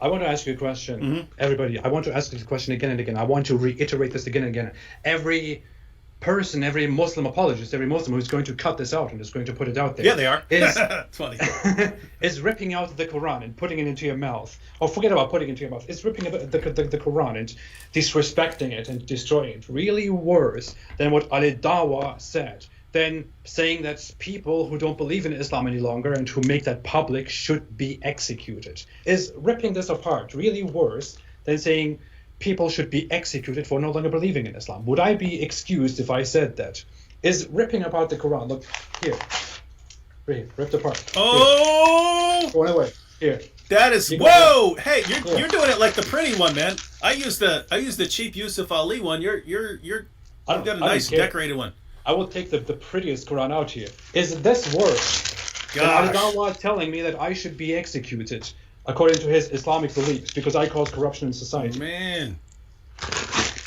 I want to ask you a question, Mm-hmm. everybody. I want to ask you the question again and again. I want to reiterate this again and again. Every person, every Muslim apologist, every Muslim who's going to cut this out and is going to put it out there. Yeah, they are. Is, It's funny. is ripping out the Quran and putting it into your mouth. Or forget about putting it into your mouth. It's ripping the Quran and disrespecting it and destroying it. Really worse than what Ali said. Then saying that people who don't believe in Islam any longer and who make that public should be executed. Is ripping this apart really worse than saying people should be executed for no longer believing in Islam? Would I be excused if I said that? Is ripping apart the Quran? Look, here. Right here, ripped apart. Oh! Going away. Here. That is, You go whoa! Hey, Yeah. you're doing it like the pretty one, man. I use the cheap Yusuf Ali one. You've got a nice care. decorated one. I will take the prettiest Quran out here. Is this worse than Gosh. Ali telling me that I should be executed according to his Islamic beliefs because I cause corruption in society? Man.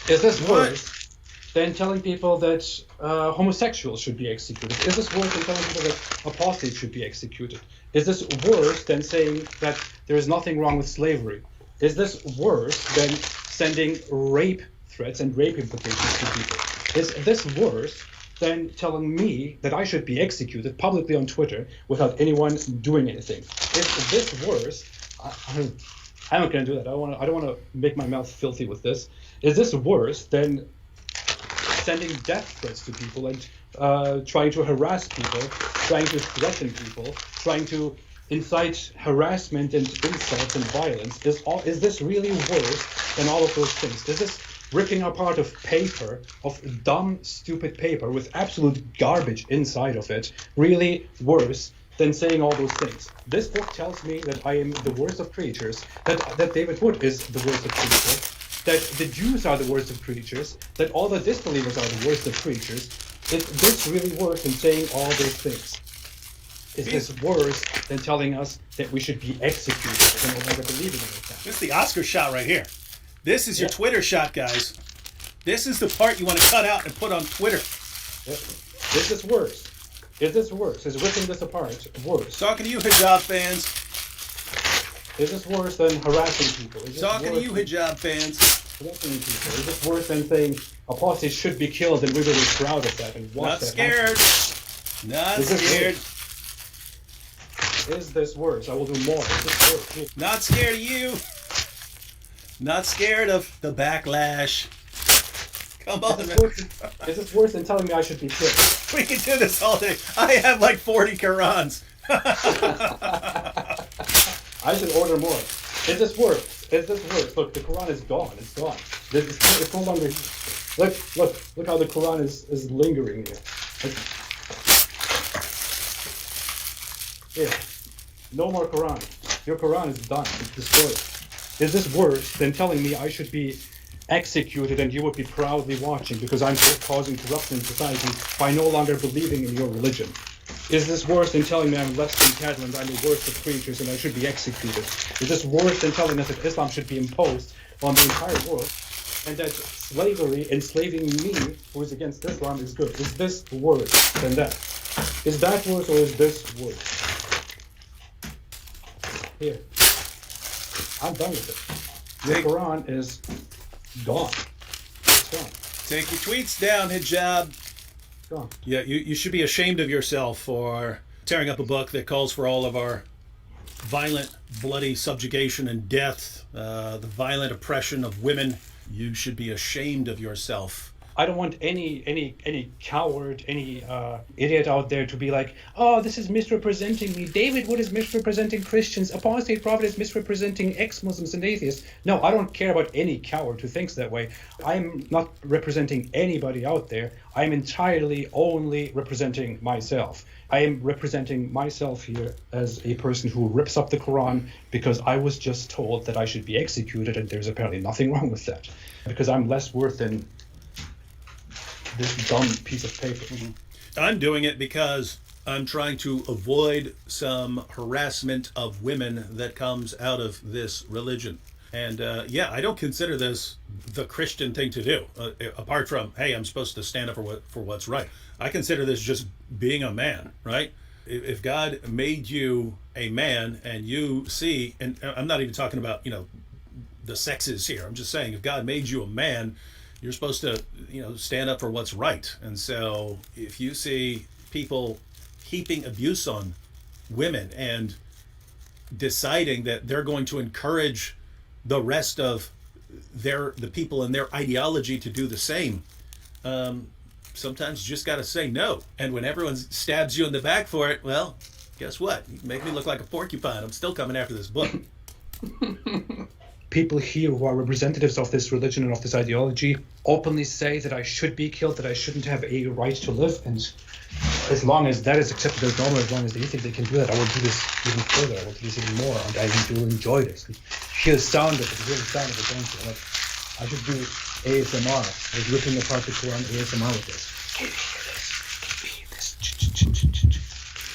Is this What? worse than telling people that homosexuals should be executed? Is this worse than telling people that apostates should be executed? Is this worse than saying that there is nothing wrong with slavery? Is this worse than sending rape threats and rape implications to people? Is this worse than telling me that I should be executed publicly on Twitter without anyone doing anything? Is this worse? I'm not going to do that. I don't want to make my mouth filthy with this. Is this worse than sending death threats to people and trying to harass people, trying to threaten people, trying to incite harassment and insults and violence? Is this really worse than all of those things? Is this ripping apart of paper, of dumb, stupid paper with absolute garbage inside of it, really worse than saying all those things? This book tells me that I am the worst of creatures, that David Wood is the worst of creatures, that the Jews are the worst of creatures, that all the disbelievers are the worst of creatures. Is this really worse than saying all those things? Is this worse than telling us that we should be executed for no longer believing in it? This is the Oscar shot right here. This is your Yeah. Twitter shot, guys. This is the part you want to cut out and put on Twitter. Is this worse? Is this worse? Is ripping this apart worse? Talking to you, hijab fans. Is this worse than harassing people? Is this Talking to worse you, than hijab fans. threatening people? Is this worse than saying apostates should be killed and we're really proud of that and watch Not that scared. happen? Not Is this scared. Is this worse? I will do more. Is this worse? Not scared of you. Not scared of the backlash. Come on, man. Is this worse than telling me I should be killed? We can do this all day. I have like 40 Qurans. I should order more. Is this worse? Is this worse? Look, the Quran is gone. It's gone. It's no longer here. Look how the Quran is lingering here. Here. No more Quran. Your Quran is done. It's destroyed. Is this worse than telling me I should be executed and you would be proudly watching because I'm causing corruption in society by no longer believing in your religion? Is this worse than telling me I'm less than cattle and I'm the worst of creatures and I should be executed? Is this worse than telling us that Islam should be imposed on the entire world and that slavery, enslaving me, who is against Islam, is good? Is this worse than that? Is that worse or is this worse? Here. I'm done with it. The Quran is gone. It's gone. Take your tweets down, hijab. It's gone. Yeah, you should be ashamed of yourself for tearing up a book that calls for all of our violent, bloody subjugation and death, the violent oppression of women. You should be ashamed of yourself. I don't want any coward, any idiot out there to be like, oh, this is misrepresenting me. David Wood is misrepresenting Christians. Apostate Prophet is misrepresenting ex-Muslims and atheists. No, I don't care about any coward who thinks that way. I'm not representing anybody out there. I'm entirely only representing myself. I am representing myself here as a person who rips up the Quran because I was just told that I should be executed, and there's apparently nothing wrong with that. Because I'm less worth than this dumb piece of paper. I'm doing it because I'm trying to avoid some harassment of women that comes out of this religion. And yeah, I don't consider this the Christian thing to do, apart from, hey, I'm supposed to stand up for what's right. I consider this just being a man, right? If God made you a man and you see, and I'm not even talking about, the sexes here. I'm just saying, if God made you a man, you're supposed to, stand up for what's right. And so if you see people heaping abuse on women and deciding that they're going to encourage the rest of the people in their ideology to do the same, sometimes you just got to say no. And when everyone stabs you in the back for it, well, guess what? You can make me look like a porcupine. I'm still coming after this book. People here who are representatives of this religion and of this ideology openly say that I should be killed, that I shouldn't have a right to live. And as long as that is accepted as normal, as long as they think they can do that, I will do this even further. I will do this even more, and I will enjoy this. And hear the sound of it, hear the sound of it, don't you? Like, I should do ASMR, like ripping apart the Quran ASMR with this. Can you hear this? Can you hear this?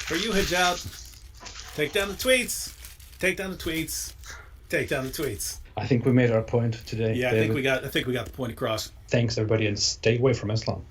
For you, hijab, take down the tweets. Take down the tweets. Take down the tweets. I think we made our point today. Yeah, David. I think we got the point across. Thanks, everybody, and stay away from Islam.